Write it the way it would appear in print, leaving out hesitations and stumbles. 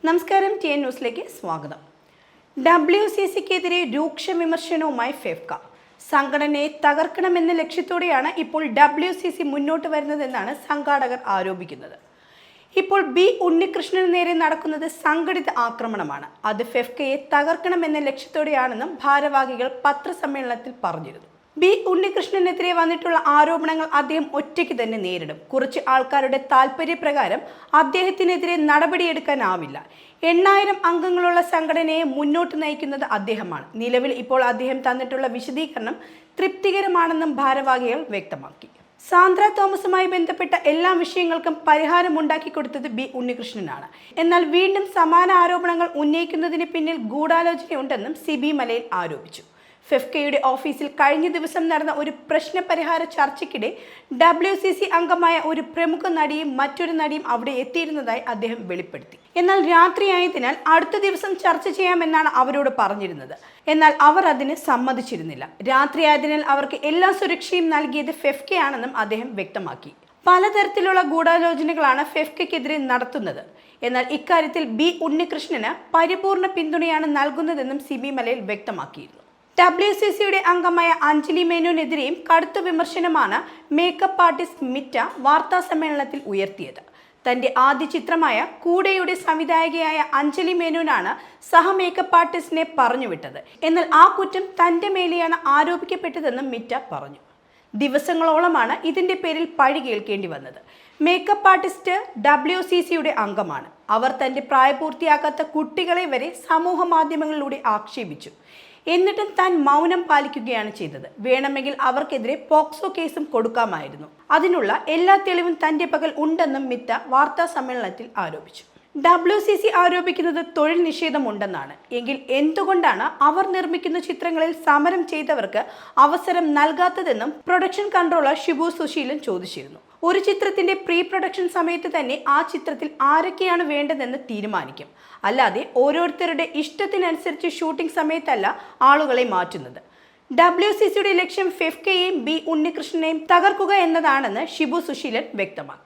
നമസ്കാരം, TN ന്യൂസിലേക്ക് സ്വാഗതം. WCCക്കെതിരെ രൂക്ഷ വിമർശനവുമായി ഫെഫ്ക. സംഘടനയെ തകർക്കണമെന്ന ലക്ഷ്യത്തോടെയാണ് ഇപ്പോൾ WCC മുന്നോട്ട് വരുന്നതെന്നാണ് സംഘാടകർ ആരോപിക്കുന്നത്. ഇപ്പോൾ ഉണ്ണികൃഷ്ണന് നേരെ നടക്കുന്നത് സംഘടിത ആക്രമണമാണ്. അത് ഫെഫ്കയെ തകർക്കണമെന്ന ലക്ഷ്യത്തോടെയാണെന്നും ഭാരവാഹികൾ പത്രസമ്മേളനത്തിൽ പറഞ്ഞിരുന്നു. ഉണ്ണികൃഷ്ണനെതിരെ വന്നിട്ടുള്ള ആരോപണങ്ങൾ അദ്ദേഹം ഒറ്റയ്ക്ക് തന്നെ നേരിടും. കുറച്ച് ആൾക്കാരുടെ താല്പര്യപ്രകാരം അദ്ദേഹത്തിനെതിരെ നടപടിയെടുക്കാനാവില്ല. 8000 അംഗങ്ങളുള്ള സംഘടനയെ മുന്നോട്ട് നയിക്കുന്നത് അദ്ദേഹമാണ്. നിലവിൽ ഇപ്പോൾ അദ്ദേഹം തന്നിട്ടുള്ള വിശദീകരണം തൃപ്തികരമാണെന്നും ഭാരവാഹികൾ വ്യക്തമാക്കി. സാന്ദ്ര തോമസുമായി ബന്ധപ്പെട്ട എല്ലാ വിഷയങ്ങൾക്കും പരിഹാരമുണ്ടാക്കി കൊടുത്തത് ഉണ്ണികൃഷ്ണനാണ്. എന്നാൽ വീണ്ടും സമാന ആരോപണങ്ങൾ ഉന്നയിക്കുന്നതിന് പിന്നിൽ ഗൂഢാലോചനയുണ്ടെന്നും സിബി മലയിൽ ആരോപിച്ചു. ഫെഫ്കയുടെ ഓഫീസിൽ കഴിഞ്ഞ ദിവസം നടന്ന ഒരു പ്രശ്നപരിഹാര ചർച്ചയ്ക്കിടെ WCC അംഗമായ ഒരു പ്രമുഖ നടിയും മറ്റൊരു നടിയും അവിടെ എത്തിയിരുന്നതായി അദ്ദേഹം വെളിപ്പെടുത്തി. എന്നാൽ രാത്രിയായതിനാൽ അടുത്ത ദിവസം ചർച്ച ചെയ്യാമെന്നാണ് അവരോട് പറഞ്ഞിരുന്നത്. എന്നാൽ അവർ അതിന് സമ്മതിച്ചിരുന്നില്ല. രാത്രിയായതിനാൽ അവർക്ക് എല്ലാ സുരക്ഷയും നൽകിയത് ഫെഫ്കയാണെന്നും അദ്ദേഹം വ്യക്തമാക്കി. പലതരത്തിലുള്ള ഗൂഢാലോചനകളാണ് ഫെഫ്കയ്ക്കെതിരെ നടത്തുന്നത്. എന്നാൽ ഇക്കാര്യത്തിൽ ഉണ്ണികൃഷ്ണന് പരിപൂർണ പിന്തുണയാണ് നൽകുന്നതെന്നും സിബി മലയിൽ വ്യക്തമാക്കിയിരുന്നു. WCCയുടെ അംഗമായ അഞ്ജലി മേനോനെതിരെയും കടുത്ത വിമർശനമാണ് മേക്കപ്പ് ആർട്ടിസ്റ്റ് മിറ്റ വാർത്താ സമ്മേളനത്തിൽ ഉയർത്തിയത്. തന്റെ ആദ്യ ചിത്രമായ കൂടെയുടെ സംവിധായകയായ അഞ്ജലി മേനോനാണ് സഹ മേക്കപ്പ് ആർട്ടിസ്റ്റിനെ പറഞ്ഞുവിട്ടത്. എന്നാൽ ആ കുറ്റം തന്റെ മേലെയാണ് ആരോപിക്കപ്പെട്ടതെന്നും മിറ്റ പറഞ്ഞു. ദിവസങ്ങളോളമാണ് ഇതിന്റെ പേരിൽ പഴി കേൾക്കേണ്ടി വന്നത്. മേക്കപ്പ് ആർട്ടിസ്റ്റ് WCCയുടെ അംഗമാണ്. അവർ തന്റെ പ്രായപൂർത്തിയാക്കാത്ത കുട്ടികളെ വരെ സമൂഹ മാധ്യമങ്ങളിലൂടെ ആക്ഷേപിച്ചു. എന്നിട്ടും താൻ മൗനം പാലിക്കുകയാണ് ചെയ്തത്. വേണമെങ്കിൽ അവർക്കെതിരെ പോക്സോ കേസും കൊടുക്കാമായിരുന്നു. അതിനുള്ള എല്ലാ തെളിവും തന്റെ പക്കൽ ഉണ്ടെന്നും മിറ്റ വാർത്താ സമ്മേളനത്തിൽ ആരോപിച്ചു. WCC ആരോപിക്കുന്നത് തൊഴിൽ നിഷേധമുണ്ടെന്നാണ്. എങ്കിൽ എന്തുകൊണ്ടാണ് അവർ നിർമ്മിക്കുന്ന ചിത്രങ്ങളിൽ സമരം ചെയ്തവർക്ക് അവസരം നൽകാത്തതെന്നും പ്രൊഡക്ഷൻ കൺട്രോളർ ഷിബു സുശീലൻ ചോദിച്ചിരുന്നു. ഒരു ചിത്രത്തിന്റെ പ്രീ പ്രൊഡക്ഷൻ സമയത്ത് തന്നെ ആ ചിത്രത്തിൽ ആരൊക്കെയാണ് വേണ്ടതെന്ന് തീരുമാനിക്കും. അല്ലാതെ ഓരോരുത്തരുടെ ഇഷ്ടത്തിനനുസരിച്ച് ഷൂട്ടിംഗ് സമയത്തല്ല ആളുകളെ മാറ്റുന്നത്. WCCയുടെ ലക്ഷ്യം ഫെഫ്കയെയും ഉണ്ണികൃഷ്ണനെയും തകർക്കുക എന്നതാണെന്ന് ഷിബു സുശീലൻ വ്യക്തമാക്കി.